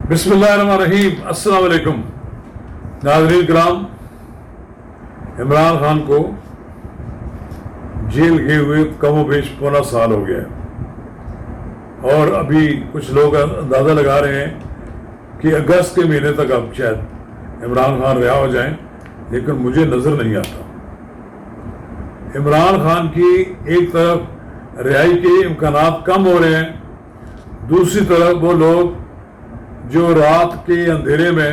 بسم اللہ الرحمن الرحیم۔ السلام علیکم ناظرین کرام، عمران خان کو جیل گئے ہوئے کم و بیش پونا سال ہو گیا ہے، اور ابھی کچھ لوگ اندازہ لگا رہے ہیں کہ اگست کے مہینے تک اب شاید عمران خان رہا ہو جائیں، لیکن مجھے نظر نہیں آتا۔ عمران خان کی ایک طرف رہائی کے امکانات کم ہو رہے ہیں، دوسری طرف وہ لوگ جو رات کے اندھیرے میں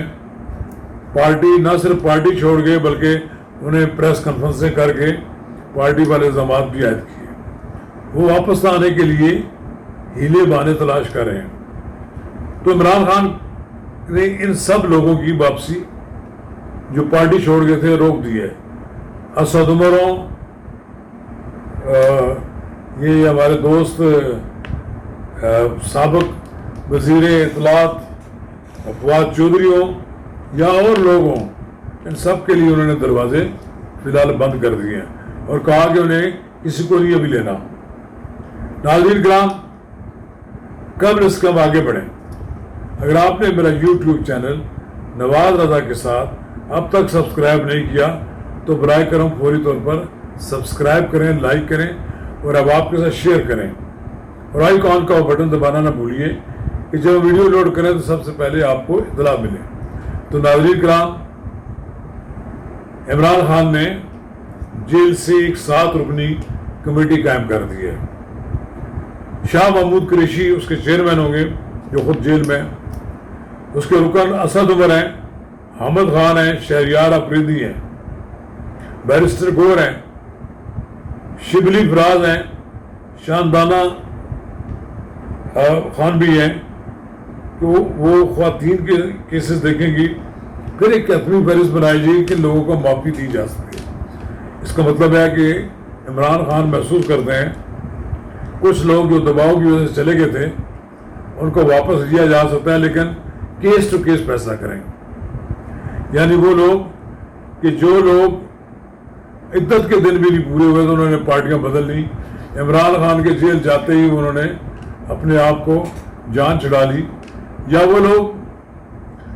پارٹی نہ صرف پارٹی چھوڑ گئے بلکہ انہیں پریس کانفرنسیں کر کے پارٹی والے الزامات بھی عائد کیے، وہ واپس آنے کے لیے ہیلے بہانے تلاش کر رہے ہیں۔ تو عمران خان نے ان سب لوگوں کی واپسی جو پارٹی چھوڑ گئے تھے روک دی ہے۔ اسد عمروں، یہ ہمارے دوست سابق وزیر اطلاعات فواد چودھری ہوں یا اور لوگ ہوں، ان سب کے لیے انہوں نے دروازے فی الحال بند کر دیے ہیں اور کہا کہ انہیں کسی کو نہیں ابھی لینا۔ ناظرین کرام، قبل اس کے ہم آگے بڑھیں، اگر آپ نے میرا یوٹیوب چینل نواز رضا کے ساتھ اب تک سبسکرائب نہیں کیا تو برائے کرم فوری طور پر سبسکرائب کریں، لائک کریں اور اب آپ کے ساتھ شیئر کریں، اور آئیکن کا بٹن دبانا نہ بھولیے کہ جب ویڈیو لوڈ کریں تو سب سے پہلے آپ کو اطلاع ملے۔ تو ناظرین کرام، عمران خان نے جیل سے ایک 7 رکنی کمیٹی قائم کر دی ہے۔ شاہ محمود قریشی اس کے چیئرمین ہوں گے جو خود جیل میں، اس کے رکن اسد عمر ہیں، حامد خان ہیں، شہریار افریدی ہیں، بیرسٹر گور ہیں، شبلی فراز ہیں، شاندانہ خان بھی ہیں، تو وہ خواتین کے کیسز دیکھیں گی، پھر ایک حتمی فہرست بنائی جائے گی کہ لوگوں کو معافی دی جا سکے۔ اس کا مطلب ہے کہ عمران خان محسوس کرتے ہیں کچھ لوگ جو دباؤ کی وجہ سے چلے گئے تھے ان کو واپس لیا جا سکتا ہے، لیکن کیس ٹو کیس فیصلہ کریں گے۔ یعنی وہ لوگ کہ جو لوگ عدت کے دن بھی نہیں پورے ہوئے تو انہوں نے پارٹیاں بدل لی، عمران خان کے جیل جاتے ہی انہوں نے اپنے آپ کو جان چھڑا لی، یا وہ لوگ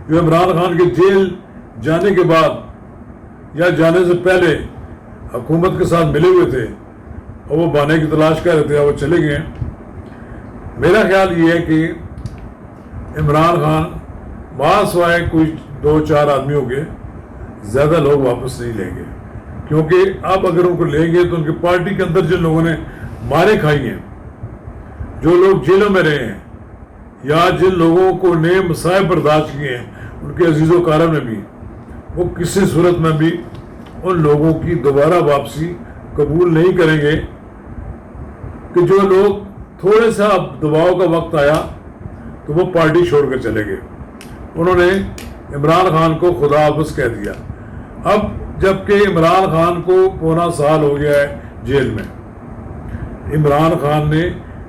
جو عمران خان کے جیل جانے کے بعد یا جانے سے پہلے حکومت کے ساتھ ملے ہوئے تھے اور وہ بہانے کی تلاش کر رہے تھے اور وہ چلے گئے ہیں۔ میرا خیال یہ ہے کہ عمران خان سوائے کوئی 2-4 آدمیوں کے زیادہ لوگ واپس نہیں لیں گے، کیونکہ اب اگر ان کو لیں گے تو ان کی پارٹی کے اندر جن لوگوں نے مارے کھائی ہیں، جو لوگ جیلوں میں رہے ہیں، یا جن لوگوں کو نے مسائب برداشت کیے ہیں ان کے عزیز و کارم میں بھی، وہ کسی صورت میں بھی ان لوگوں کی دوبارہ واپسی قبول نہیں کریں گے کہ جو لوگ تھوڑے سا دباؤ کا وقت آیا تو وہ پارٹی چھوڑ کر چلے گئے۔ انہوں نے عمران خان کو خدا حافظ کہہ دیا۔ اب جب کہ عمران خان کو پونا سال ہو گیا ہے جیل میں، عمران خان نے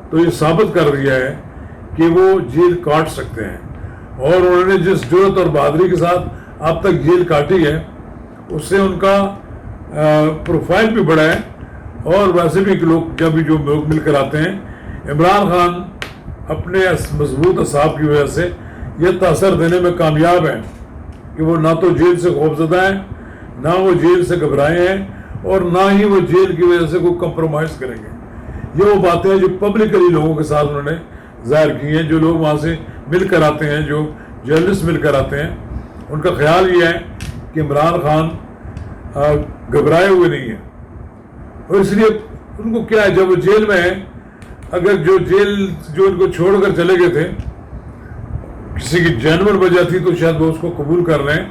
تو یہ ثابت کر دیا ہے کہ وہ جیل کاٹ سکتے ہیں، اور انہوں نے جس جرأت اور بہادری کے ساتھ اب تک جیل کاٹی ہے اس سے ان کا پروفائل بھی بڑھا ہے، اور ویسے بھی لوگ جب بھی جو لوگ مل کر آتے ہیں، عمران خان اپنے مضبوط اعصاب کی وجہ سے یہ تاثر دینے میں کامیاب ہیں کہ وہ نہ تو جیل سے خوفزدہ ہیں، نہ وہ جیل سے گھبرائے ہیں، اور نہ ہی وہ جیل کی وجہ سے کوئی کمپرومائز کریں گے۔ یہ وہ باتیں ہیں جو پبلکلی لوگوں کے ساتھ انہوں نے ظاہر کی ہیں، جو لوگ وہاں سے مل کر آتے ہیں، جو جرنلسٹ مل کر آتے ہیں، ان کا خیال یہ ہے کہ عمران خان گھبرائے ہوئے نہیں ہیں، اور اس لیے ان کو کیا ہے، جب وہ جیل میں ہیں، اگر جو ان کو چھوڑ کر چلے گئے تھے کسی کی جینون وجہ تھی تو شاید وہ اس کو قبول کر رہے ہیں،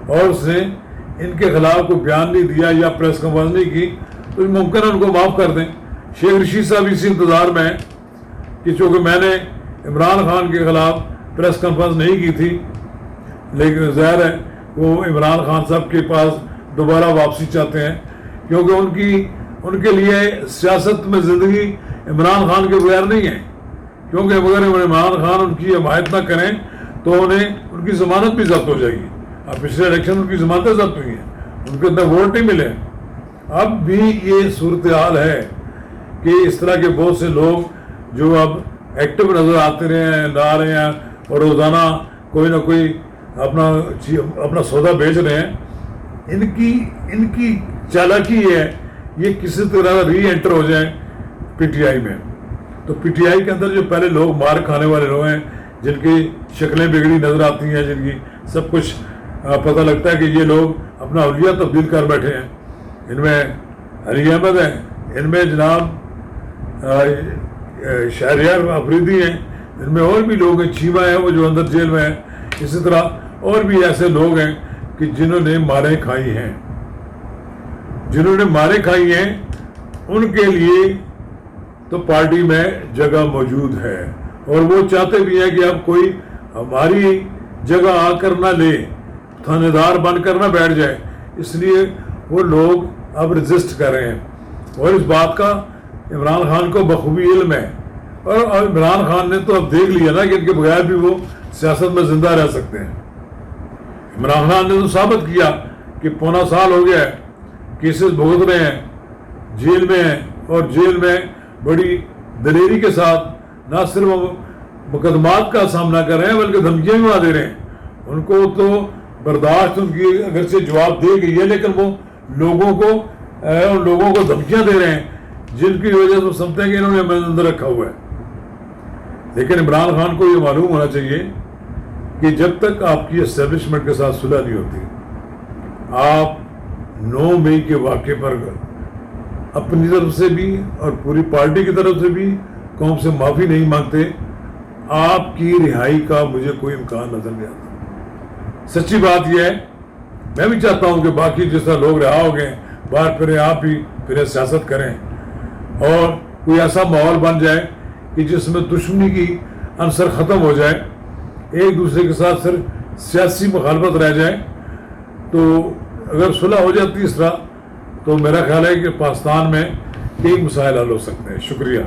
اور اس نے ان کے خلاف کوئی بیان نہیں دیا یا پریس کانفرنس نہیں کی تو ممکن ہے ان کو معاف کر دیں۔ شیخ رشید صاحب اسی انتظار میں ہیں کہ چونکہ میں نے عمران خان کے خلاف پریس کانفرنس نہیں کی تھی، لیکن ظاہر ہے وہ عمران خان صاحب کے پاس دوبارہ واپسی چاہتے ہیں، کیونکہ ان کے لیے سیاست میں زندگی عمران خان کے بغیر نہیں ہے، کیونکہ اگر عمران خان ان کی حمایت نہ کریں تو انہیں ان کی ضمانت بھی ضبط ہو جائے گی۔ اب پچھلے الیکشن ان کی ضمانتیں ضبط ہوئی ہیں، ان کے اندر ووٹ نہیں ملے۔ اب بھی یہ صورتحال ہے کہ اس طرح کے بہت سے لوگ جو اب ایکٹیو نظر آتے رہے ہیں، آ رہے ہیں اور روزانہ کوئی نہ کوئی اپنا سودا بیچ رہے ہیں. ان کی چالاکی ہے یہ کسی طرح ری انٹر ہو جائیں پی ٹی آئی میں. تو پی ٹی آئی کے اندر جو پہلے لوگ مار کھانے والے لوگ ہیں، جن کی شکلیں بگڑی نظر آتی ہیں، جن کی سب کچھ پتہ لگتا ہے کہ یہ لوگ اپنا حلیہ تبدیل کر بیٹھے ہیں. ان میں علی احمد ہیں، ان میں جناب شہریار افریدی ہیں، ان میں اور بھی لوگ ہیں، چیمہ ہیں وہ جو اندر جیل میں ہیں. اسی طرح اور بھی ایسے لوگ ہیں کہ جنہوں نے ماریں کھائی ہیں. ان کے لیے تو پارٹی میں جگہ موجود ہے، اور وہ چاہتے بھی ہیں کہ اب کوئی ہماری جگہ آ کر نہ لے، تھانے دار بن کر نہ بیٹھ جائے. اس لیے وہ لوگ اب رجسٹ کر رہے ہیں، اور اس بات کا عمران خان کو بخوبی علم ہے. اور عمران خان نے تو اب دیکھ لیا نا کہ ان کے بغیر بھی وہ سیاست میں زندہ رہ سکتے ہیں. عمران خان نے تو ثابت کیا کہ پونا سال ہو گیا ہے، کیسز بھگت رہے ہیں، جیل میں ہیں، اور جیل میں بڑی دلیری کے ساتھ نہ صرف مقدمات کا سامنا کر رہے ہیں بلکہ دھمکیاں بھی دے رہے ہیں. ان کو تو برداشت ان کی اگرچہ جواب دے گئی ہے، لیکن وہ لوگوں کو دھمکیاں دے رہے ہیں، جن کی وجہ سے سمجھتے ہیں کہ انہوں نے ہمیں اندر رکھا ہوا ہے. لیکن عمران خان کو یہ معلوم ہونا چاہیے کہ جب تک آپ کی اسٹیبلشمنٹ کے ساتھ صلح نہیں ہوتی، آپ 9 مئی کے واقعے پر اپنی طرف سے بھی اور پوری پارٹی کی طرف سے بھی قوم سے معافی نہیں مانگتے، آپ کی رہائی کا مجھے کوئی امکان نظر نہیں آتا. سچی بات یہ ہے، میں بھی چاہتا ہوں کہ باقی جس طرح لوگ رہا ہو گئے باہر پھریں، آپ بھی پھریں سیاست کریں، اور کوئی ایسا ماحول بن جائے کہ جس میں دشمنی کی عنصر ختم ہو جائے، ایک دوسرے کے ساتھ صرف سیاسی مخالفت رہ جائے. تو اگر صلح ہو جاتی اس طرح تو میرا خیال ہے کہ پاکستان میں کئی مسائل حل ہو سکتے ہیں. شکریہ.